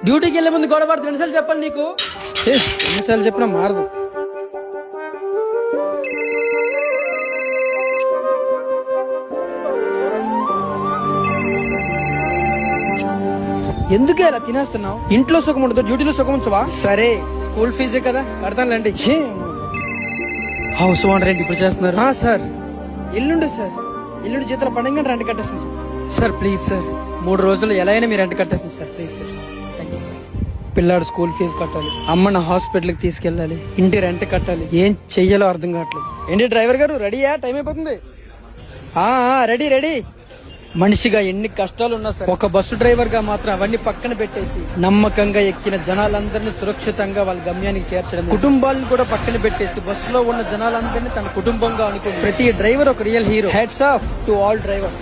డ్యూటీకి వెళ్లే ముందు గొడవ పడుతుంది రెండుసార్లు చెప్పాలి నీకు. ఎన్నిసార్లు చెప్పినా మారదు. ఎందుకే అలా తినేస్తున్నావు? ఇంట్లో సుఖం ఉండదు, డ్యూటీలో సుఖం ఉంచవా? సరే స్కూల్ ఫీజే కదా కడతానులేండి. హౌస్ ఓనర్ ఏంటి ఇప్పుడు చేస్తున్నారు? సార్ ఎల్లుండి సార్, ఎల్లుండి జీతాల పండుగ రెంట్ కట్టేస్తుంది సార్. సార్ ప్లీజ్ సార్, 3 రోజులు ఎలా అయినా మీరు రెంట్ కట్టేస్తుంది సార్. Please sir. పిల్లాడు స్కూల్ ఫీజు కట్టాలి, అమ్మని హాస్పిటల్కి తీసుకెళ్ళాలి, ఇంటి రెంట్ కట్టాలి. ఏం చెయ్యాలో అర్థం కావట్లేదు. ఏంటి డ్రైవర్ గారు రెడీయా? టైం అయిపోతుంది. Ready ready. మనిషిగా ఎన్ని కష్టాలు ఉన్నా సరే ఒక బస్సు డ్రైవర్ గా మాత్రం అవన్నీ పక్కన పెట్టేసి నమ్మకంగా ఎక్కిన జనాలందరినీ సురక్షితంగా వాళ్ళ గమ్యానికి చేర్చడం, కుటుంబాలను కూడా పక్కన పెట్టేసి బస్సులో ఉన్న జనాలందరినీ తన కుటుంబంగా అనుకుని ప్రతి డ్రైవర్ ఒక real hero. Hats off to all driver.